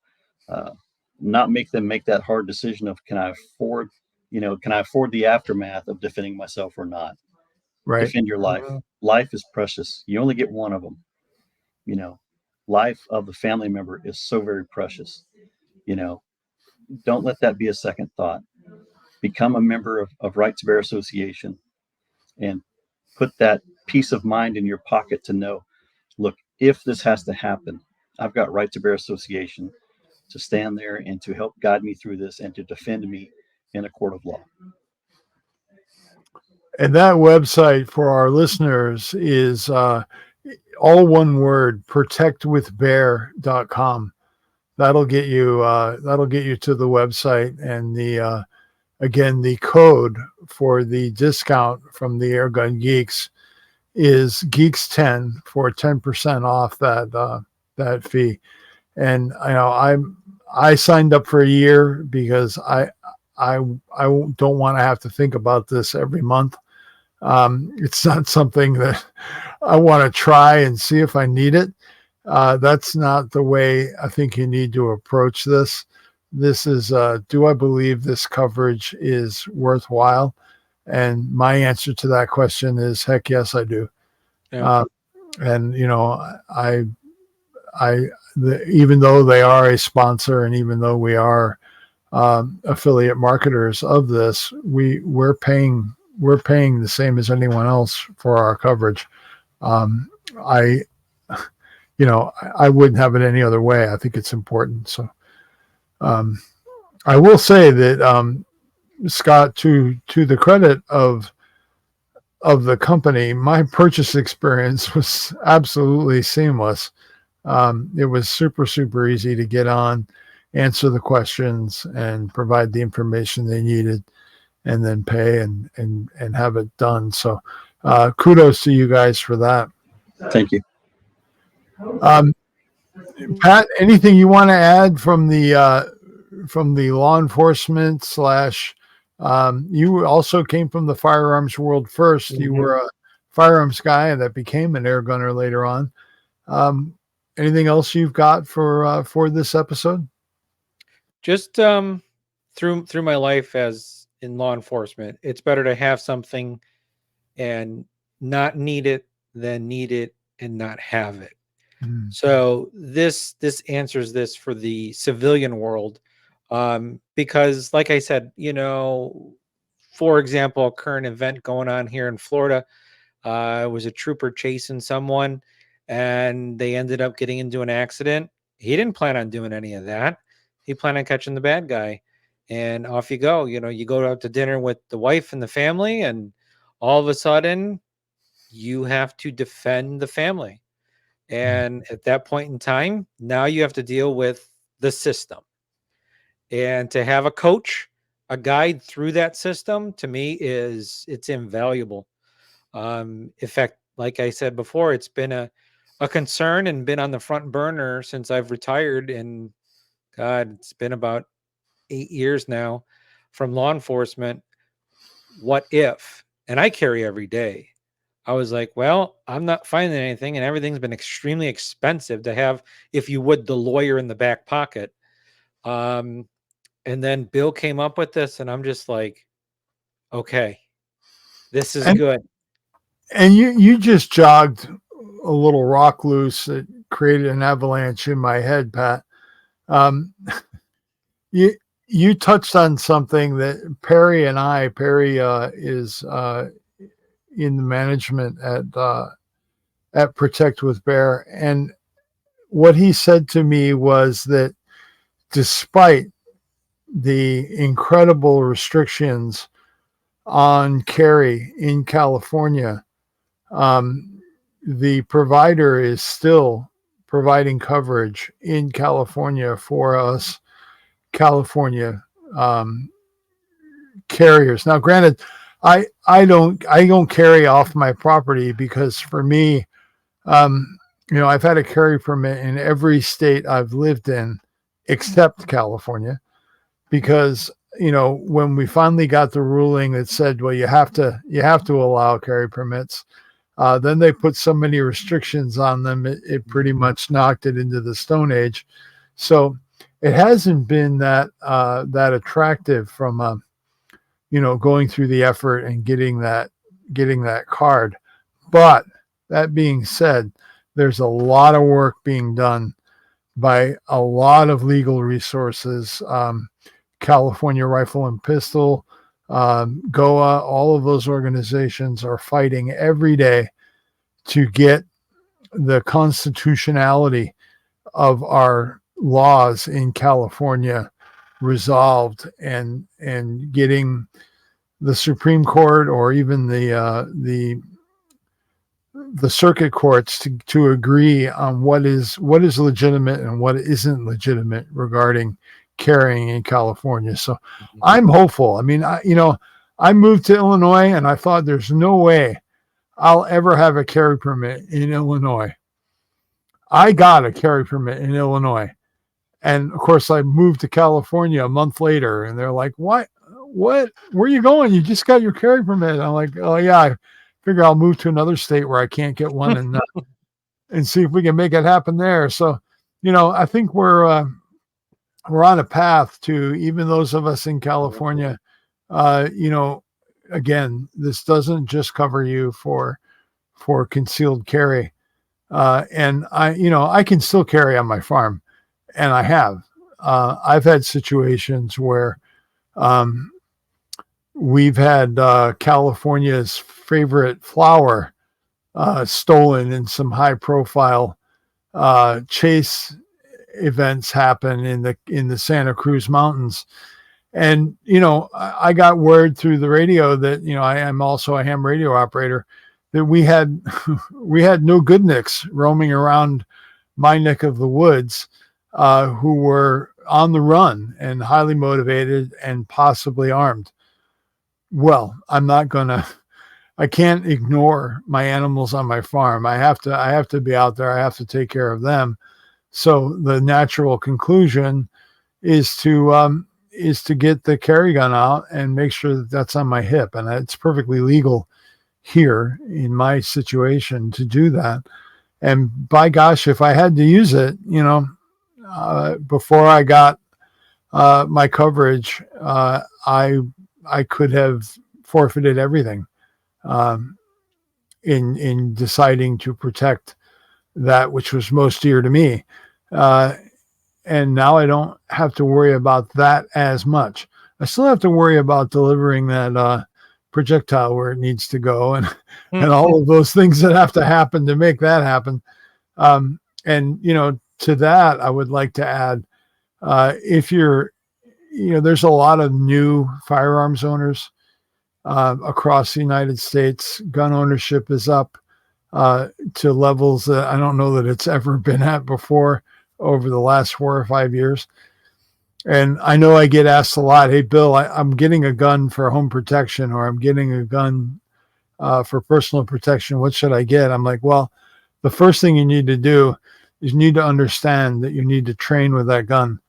not make them make that hard decision of, can I afford the aftermath of defending myself or not? Right. Defend your life. Life is precious. You only get one of them. Life of the family member is so very precious. Don't let that be a second thought. Become a member of Right to Bear Association and put that peace of mind in your pocket to know, look, if this has to happen, I've got Right to Bear Association to stand there and to help guide me through this and to defend me in a court of law. And that website for our listeners is all one word, protectwithbear.com. That'll get you to the website, and the code for the discount from the Airgun Geeks is Geeks10 for 10% off that fee. And I signed up for a year because I don't want to have to think about this every month. It's not something that I want to try and see if I need it. That's not the way I think you need to approach this. This is, do I believe this coverage is worthwhile? And my answer to that question is, heck yes, I do. Yeah. And even though they are a sponsor, and even though we are affiliate marketers of this, we're paying the same as anyone else for our coverage. I wouldn't have it any other way. I think it's important. So I will say that, Scott, to the credit of the company, my purchase experience was absolutely seamless. It was super, super easy to get on, answer the questions, and provide the information they needed, and then pay and have it done. So kudos to you guys for that. Thank you. Pat, anything you want to add from the law enforcement / you also came from the firearms world first. Mm-hmm. You were a firearms guy and that became an air gunner later on. Anything else you've got for this episode? Just through my life as in law enforcement, it's better to have something and not need it than need it and not have it. So this answers this for the civilian world. Because like I said, for example, a current event going on here in Florida, was a trooper chasing someone and they ended up getting into an accident. He didn't plan on doing any of that. He planned on catching the bad guy, and off you go. You go out to dinner with the wife and the family, and all of a sudden you have to defend the family. And at that point in time, now you have to deal with the system. And to have a coach, a guide through that system, to me it's invaluable. In fact, like I said before, it's been a concern and been on the front burner since I've retired. And God, it's been about 8 years now from law enforcement. What if? And I carry every day. I was like, well, I'm not finding anything, and everything's been extremely expensive to have, if you would, the lawyer in the back pocket. And then Bill came up with this, and I'm just like, okay, this is good. And you just jogged a little rock loose that created an avalanche in my head, Pat. You touched on something that Perry is in the management at Protect with Bear, and what he said to me was that despite the incredible restrictions on carry in California, the provider is still providing coverage in California for us California carriers. Now, granted, I don't carry off my property because for me, I've had a carry permit in every state I've lived in except California, because when we finally got the ruling that said, well, you have to allow carry permits, then they put so many restrictions on them, it pretty much knocked it into the Stone Age. So it hasn't been that attractive from going through the effort and getting that card. But that being said, there's a lot of work being done by a lot of legal resources. California Rifle and Pistol, GOA, all of those organizations are fighting every day to get the constitutionality of our laws in California resolved, and getting the Supreme Court or even the circuit courts to agree on what is legitimate and what isn't legitimate regarding carrying in California. So I'm hopeful. I mean, I moved to Illinois and I thought there's no way I'll ever have a carry permit in Illinois. I got a carry permit in Illinois. And of course I moved to California a month later and they're like, what, where are you going? You just got your carry permit. I'm like, oh yeah, I figure I'll move to another state where I can't get one and see if we can make it happen there. So, I think we're on a path to, even those of us in California, again, this doesn't just cover you for concealed carry. And I can still carry on my farm, and I have. I've had situations where we've had California's favorite flower stolen in some high profile chase events happen in the Santa Cruz Mountains. And, I got word through the radio that, I am also a ham radio operator, that we had no good nicks roaming around my neck of the woods who were on the run and highly motivated and possibly armed. Well, I can't ignore my animals on my farm. I have to be out there. I have to take care of them. So the natural conclusion is to get the carry gun out and make sure that that's on my hip. And it's perfectly legal here in my situation to do that. And by gosh, if I had to use it, before I got my coverage, I could have forfeited everything in deciding to protect that which was most dear to me. and now I don't have to worry about that as much. I still have to worry about delivering that projectile where it needs to go, and all of those things that have to happen to make that happen. And to that, I would like to add, if you're, there's a lot of new firearms owners across the United States. Gun ownership is up to levels that I don't know that it's ever been at before over the last 4 or 5 years. And I know I get asked a lot, hey, Bill, I'm getting a gun for home protection, or I'm getting a gun for personal protection. What should I get? I'm like, well, the first thing you need to do is you need to understand that you need to train with that gun,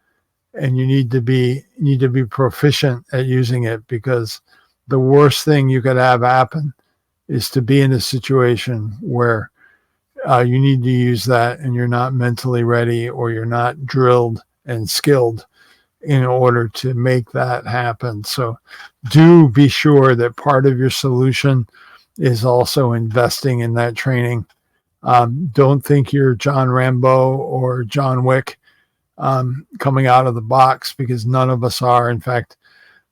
and you need to be proficient at using it, because the worst thing you could have happen is to be in a situation where you need to use that and you're not mentally ready, or you're not drilled and skilled in order to make that happen. So do be sure that part of your solution is also investing in that training. Don't think you're John Rambo or John Wick coming out of the box, because none of us are. In fact,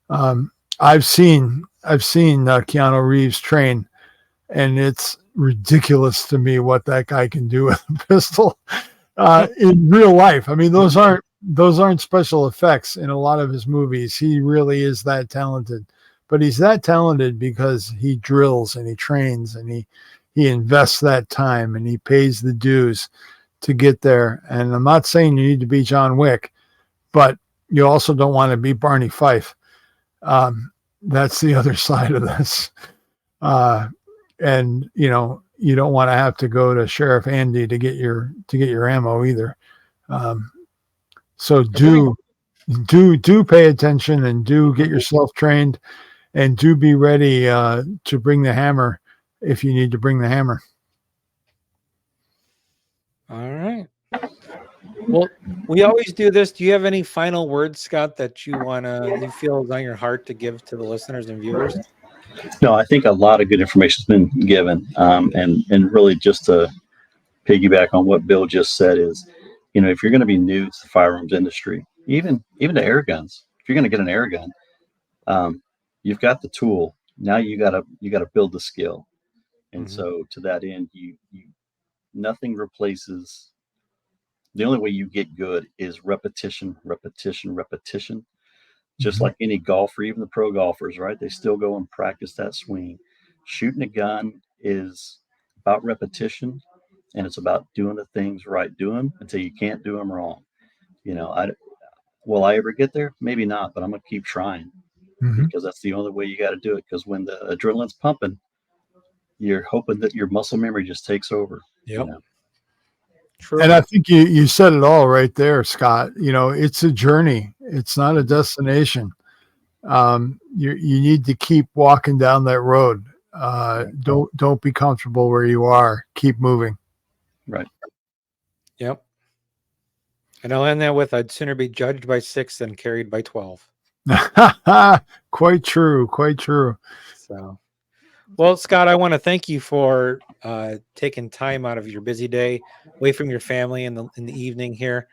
I've seen Keanu Reeves train, and it's ridiculous to me what that guy can do with a pistol in real life. I mean, those aren't special effects in a lot of his movies. He really is that talented, but he's that talented because he drills and he trains and he invests that time and he pays the dues to get there. And I'm not saying you need to be John Wick, but you also don't want to be Barney Fife. That's the other side of this. And you don't want to have to go to Sheriff Andy to get your ammo either. So do pay attention, and do get yourself trained, and do be ready to bring the hammer if you need to bring the hammer. All right. Well, we always do this. Do you have any final words, Scott, that you feel is on your heart to give to the listeners and viewers? No, I think a lot of good information has been given, and really just to piggyback on what Bill just said is, if you're going to be new to the firearms industry, even to air guns, if you're going to get an air gun, you've got the tool. Now you got to build the skill, and so to that end, you nothing replaces. The only way you get good is repetition. Just like any golfer, even the pro golfers, right? They still go and practice that swing. Shooting a gun is about repetition, and it's about doing the things right. Do them until you can't do them wrong. Will I ever get there? Maybe not, but I'm going to keep trying, because that's the only way you got to do it. Because when the adrenaline's pumping, you're hoping that your muscle memory just takes over. Yep. True. And I think you said it all right there, Scott. It's a journey. It's not a destination. You need to keep walking down that road. Don't be comfortable where you are. Keep moving. Right. Yep. And I'll end that with, I'd sooner be judged by 6 than carried by 12. Quite true. Quite true. So, well, Scott, I want to thank you for taking time out of your busy day away from your family in the evening here,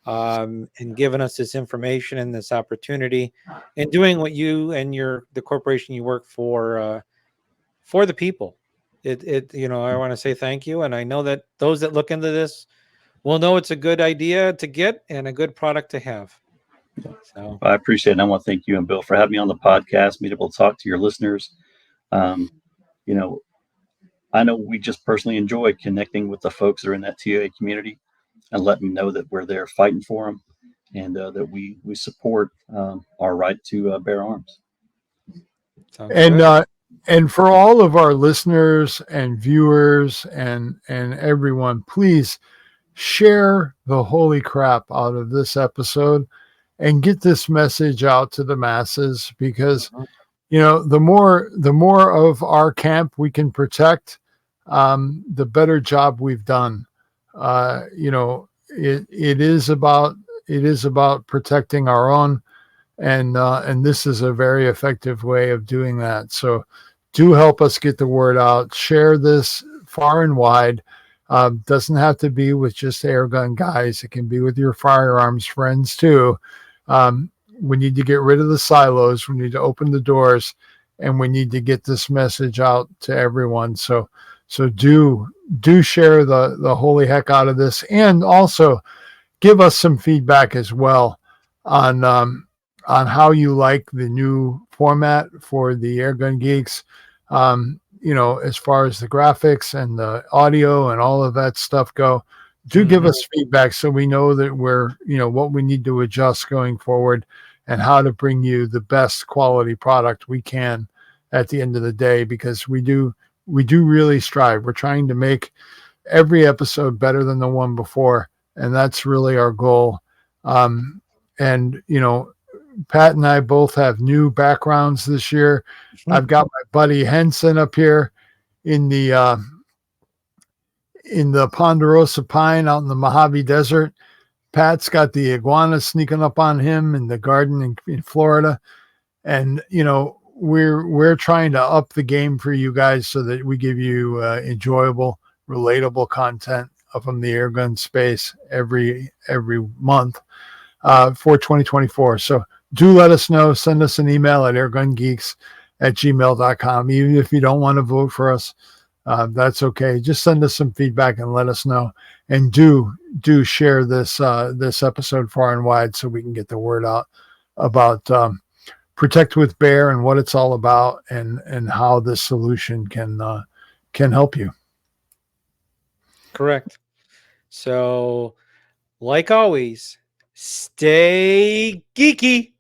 and giving us this information and this opportunity, and doing what you and the corporation you work for the people. I want to say thank you, and I know that those that look into this will know it's a good idea to get and a good product to have. So I appreciate it. And I want to thank you and Bill for having me on the podcast, being able to talk to your listeners. I know we just personally enjoy connecting with the folks that are in that TOA community and letting them know that we're there fighting for them, and that we support our right to bear arms. And for all of our listeners and viewers and everyone, please share the holy crap out of this episode and get this message out to the masses, because the more of our camp we can protect, the better job we've done. It is about protecting our own, and this is a very effective way of doing that. So do help us get the word out. Share this far and wide. Doesn't have to be with just airgun guys. It can be with your firearms friends too. We need to get rid of the silos. We need to open the doors, and we need to get this message out to everyone. So do share the holy heck out of this, and also give us some feedback as well on how you like the new format for the Airgun Geeks. As far as the graphics and the audio and all of that stuff go, do give us feedback so we know that we're, what we need to adjust going forward and how to bring you the best quality product we can at the end of the day, because we do really strive. We're trying to make every episode better than the one before, and that's really our goal. And Pat and I both have new backgrounds this year. I've got my buddy Henson up here in the Ponderosa Pine out in the Mojave Desert. Pat's got the iguana sneaking up on him in the garden in Florida. And, we're trying to up the game for you guys so that we give you enjoyable, relatable content from the airgun space every month for 2024. So do let us know. Send us an email at airgungeeks@gmail.com. Even if you don't want to vote for us, that's okay. Just send us some feedback and let us know. And do share this episode far and wide so we can get the word out about Protect with Bear and what it's all about, and how this solution can help you. Correct. So, like always, stay geeky.